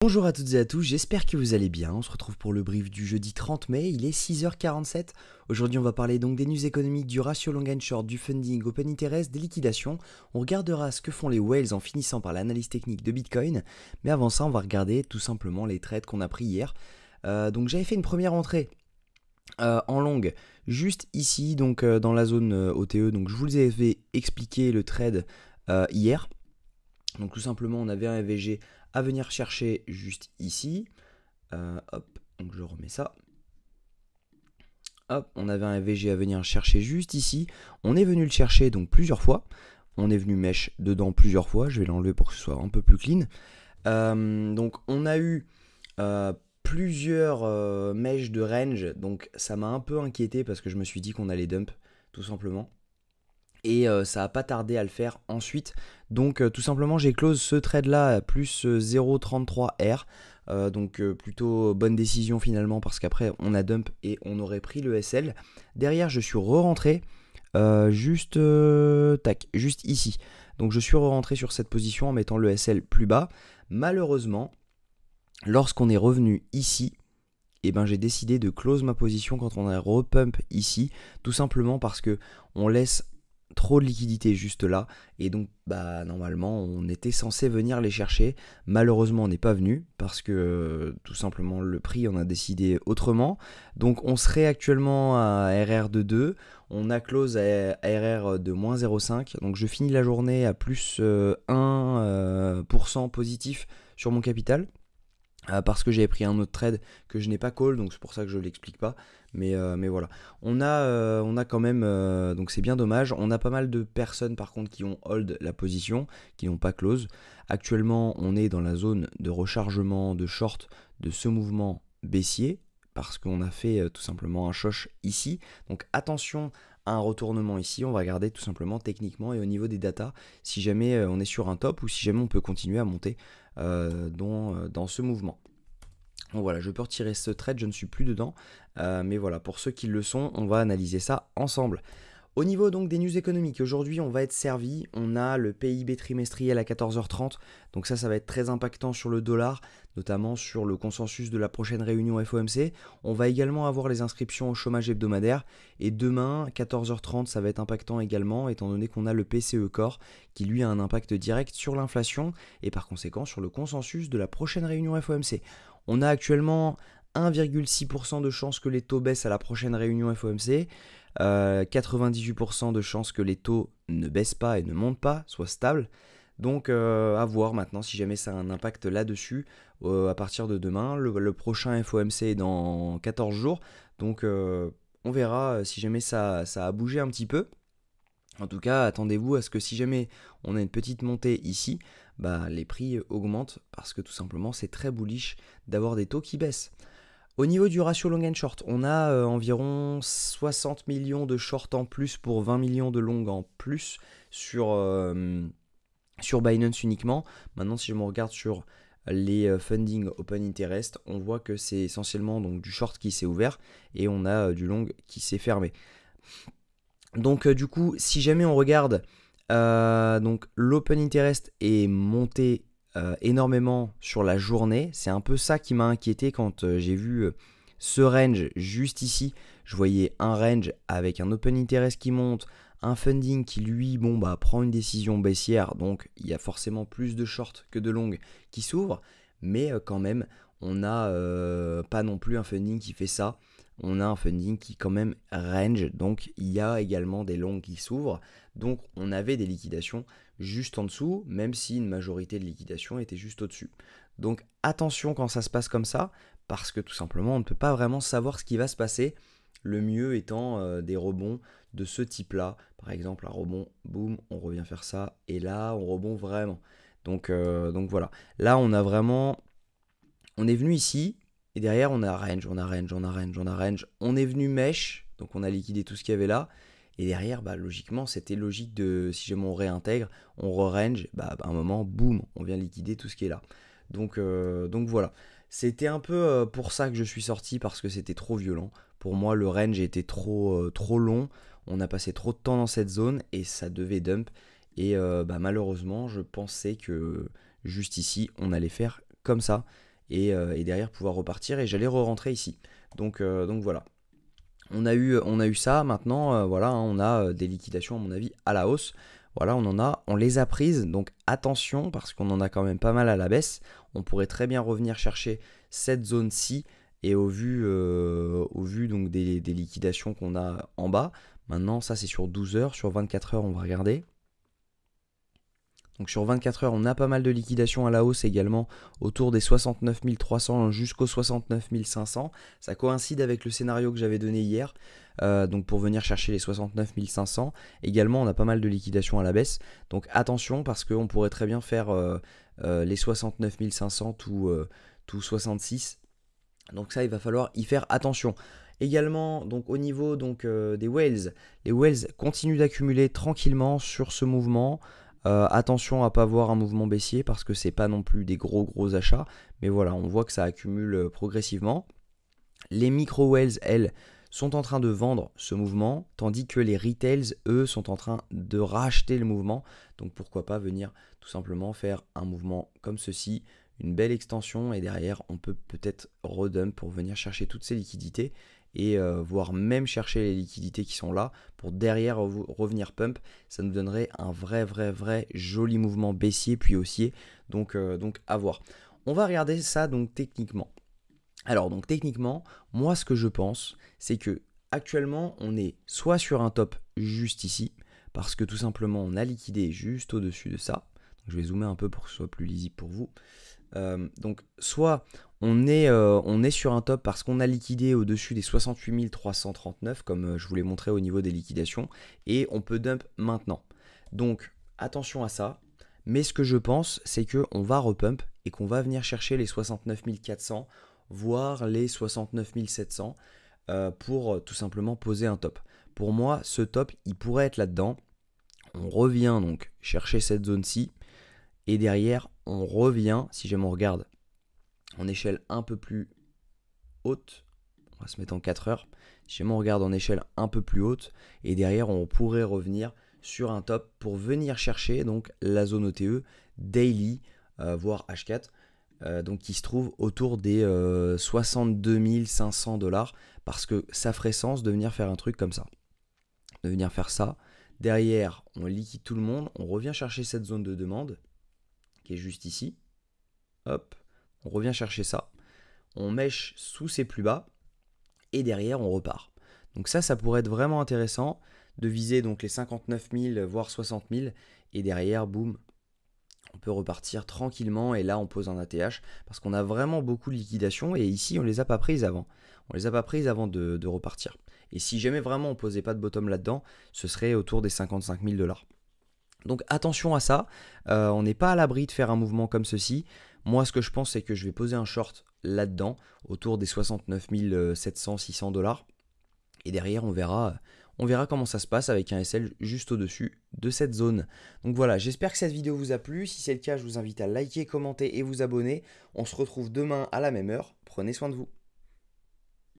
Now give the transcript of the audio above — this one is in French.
Bonjour à toutes et à tous, j'espère que vous allez bien. On se retrouve pour le brief du jeudi 30 mai, il est 6h47. Aujourd'hui on va parler donc des news économiques, du ratio long and short, du funding, open interest, des liquidations. On regardera ce que font les whales en finissant par l'analyse technique de Bitcoin. Mais avant ça on va regarder tout simplement les trades qu'on a pris hier. Donc j'avais fait une première entrée en longue juste ici, donc dans la zone OTE. Donc je vous avais expliqué le trade hier. Donc tout simplement on avait un EVG à venir chercher juste ici. Hop, donc je remets ça. Hop, on avait un EVG à venir chercher juste ici. On est venu le chercher donc plusieurs fois. On est venu mèche dedans plusieurs fois. Je vais l'enlever pour que ce soit un peu plus clean. Donc on a eu plusieurs mèches de range. Donc ça m'a un peu inquiété parce que je me suis dit qu'on allait dump tout simplement. Et ça n'a pas tardé à le faire ensuite. Donc tout simplement j'ai close ce trade là à plus 0,33 R. Donc plutôt bonne décision finalement parce qu'après on a dump et on aurait pris le SL. Derrière je suis re-rentré juste ici. Donc je suis re-rentré sur cette position en mettant le SL plus bas. Malheureusement, lorsqu'on est revenu ici, j'ai décidé de close ma position quand on a repump ici. Tout simplement parce que on laisse trop de liquidité juste là, et donc normalement on était censé venir les chercher. Malheureusement on n'est pas venu parce que tout simplement le prix on a décidé autrement. Donc on serait actuellement à RR de 2, on a close à RR de moins 0,5, donc je finis la journée à plus 1% positif sur mon capital. Parce que j'avais pris un autre trade que je n'ai pas call, donc c'est pour ça que je ne l'explique pas. Mais voilà. On a quand même, donc c'est bien dommage. On a pas mal de personnes par contre qui ont hold la position, qui n'ont pas close. Actuellement, on est dans la zone de rechargement de short de ce mouvement baissier, parce qu'on a fait tout simplement un shosh ici. Donc attention à un retournement ici. On va regarder tout simplement techniquement et au niveau des datas, si jamais on est sur un top ou si jamais on peut continuer à monter dans ce mouvement. Donc voilà, je peux retirer ce trade, je ne suis plus dedans. Mais voilà, pour ceux qui le sont, on va analyser ça ensemble. Au niveau donc des news économiques, aujourd'hui on va être servi, on a le PIB trimestriel à 14h30, donc ça va être très impactant sur le dollar, notamment sur le consensus de la prochaine réunion FOMC. On va également avoir les inscriptions au chômage hebdomadaire, et demain 14h30 ça va être impactant également, étant donné qu'on a le PCE Core qui lui a un impact direct sur l'inflation et par conséquent sur le consensus de la prochaine réunion FOMC. On a actuellement 1,6% de chances que les taux baissent à la prochaine réunion FOMC, 98% de chances que les taux ne baissent pas et ne montent pas, soient stables. Donc à voir maintenant si jamais ça a un impact là-dessus à partir de demain. Le prochain FOMC est dans 14 jours, donc on verra si jamais ça a bougé un petit peu. En tout cas, attendez-vous à ce que si jamais on a une petite montée ici, les prix augmentent parce que tout simplement c'est très bullish d'avoir des taux qui baissent. Au niveau du ratio long and short, on a environ 60 millions de short en plus pour 20 millions de long en plus sur Binance uniquement. Maintenant, si je me regarde sur les funding open interest, on voit que c'est essentiellement donc du short qui s'est ouvert et on a du long qui s'est fermé. Donc du coup, si jamais on regarde, donc l'open interest est monté énormément sur la journée. C'est un peu ça qui m'a inquiété quand j'ai vu ce range juste ici. Je voyais un range avec un open interest qui monte, un funding qui lui prend une décision baissière, donc il y a forcément plus de short que de long qui s'ouvrent, mais quand même on n'a pas non plus un funding qui fait ça. On a un funding qui quand même range, donc il y a également des longs qui s'ouvrent, donc on avait des liquidations juste en dessous, même si une majorité de liquidations était juste au-dessus. Donc attention quand ça se passe comme ça, parce que tout simplement on ne peut pas vraiment savoir ce qui va se passer, le mieux étant des rebonds de ce type-là. Par exemple un rebond, boum, on revient faire ça, et là on rebond vraiment. Donc voilà, là on a vraiment, on est venu ici, et derrière on a range, on est venu mèche, donc on a liquidé tout ce qu'il y avait là. Et derrière, logiquement, c'était logique de, si jamais on réintègre, on re-range, à un moment, boum, on vient liquider tout ce qui est là. Donc voilà. C'était un peu pour ça que je suis sorti, parce que c'était trop violent. Pour moi, le range était trop long. On a passé trop de temps dans cette zone et ça devait dump. Et malheureusement, je pensais que juste ici, on allait faire comme ça. et derrière pouvoir repartir et j'allais re-rentrer ici. Donc voilà. On a eu ça, maintenant, voilà, hein, on a des liquidations à mon avis à la hausse. Voilà, on les a prises, donc attention parce qu'on en a quand même pas mal à la baisse. On pourrait très bien revenir chercher cette zone-ci et au vu donc des liquidations qu'on a en bas. Maintenant, ça c'est sur 12 heures, sur 24 heures, on va regarder. Donc sur 24 heures, on a pas mal de liquidations à la hausse également, autour des 69 300 jusqu'aux 69 500. Ça coïncide avec le scénario que j'avais donné hier, donc pour venir chercher les 69 500. Également, on a pas mal de liquidations à la baisse. Donc attention parce qu'on pourrait très bien faire les 69 500 tout 66. Donc ça, il va falloir y faire attention. Également, donc au niveau des whales, les whales continuent d'accumuler tranquillement sur ce mouvement. Attention à pas voir un mouvement baissier parce que c'est pas non plus des gros achats, mais voilà, on voit que ça accumule progressivement. Les micro whales, elles, sont en train de vendre ce mouvement, tandis que les retails, eux, sont en train de racheter le mouvement. Donc pourquoi pas venir tout simplement faire un mouvement comme ceci, une belle extension, et derrière on peut peut-être redump pour venir chercher toutes ces liquidités et voire même chercher les liquidités qui sont là pour derrière revenir pump. Ça nous donnerait un vrai joli mouvement baissier puis haussier, donc à voir. On va regarder ça donc techniquement. Alors donc techniquement, moi ce que je pense, c'est que actuellement on est soit sur un top juste ici, parce que tout simplement on a liquidé juste au-dessus de ça. Donc, je vais zoomer un peu pour que ce soit plus lisible pour vous. Donc soit on est sur un top parce qu'on a liquidé au-dessus des 68 339 comme je vous l'ai montré au niveau des liquidations, et on peut dump maintenant. Donc attention à ça, mais ce que je pense c'est qu'on va repump et qu'on va venir chercher les 69 400 voire les 69 700 pour tout simplement poser un top. Pour moi ce top il pourrait être là-dedans. On revient donc chercher cette zone-ci et derrière on revient, si jamais on regarde en échelle un peu plus haute, on va se mettre en 4 heures, si jamais on regarde en échelle un peu plus haute, et derrière on pourrait revenir sur un top pour venir chercher donc la zone OTE daily, voire H4, donc qui se trouve autour des 62 500 $, parce que ça ferait sens de venir faire un truc comme ça, de venir faire ça. Derrière on liquide tout le monde, on revient chercher cette zone de demande qui est juste ici, hop, on revient chercher ça, on mèche sous ses plus bas et derrière on repart. Donc ça pourrait être vraiment intéressant de viser donc les 59 000 voire 60 000 et derrière boum, on peut repartir tranquillement et là on pose un ATH parce qu'on a vraiment beaucoup de liquidations et ici on les a pas prises avant. On les a pas prises avant de repartir. Et si jamais vraiment on posait pas de bottom là-dedans, ce serait autour des 55 000 $. Donc attention à ça, on n'est pas à l'abri de faire un mouvement comme ceci. Moi ce que je pense c'est que je vais poser un short là-dedans, autour des 69 700, 600 $. Et derrière on verra comment ça se passe avec un SL juste au-dessus de cette zone. Donc voilà, j'espère que cette vidéo vous a plu. Si c'est le cas, je vous invite à liker, commenter et vous abonner. On se retrouve demain à la même heure. Prenez soin de vous.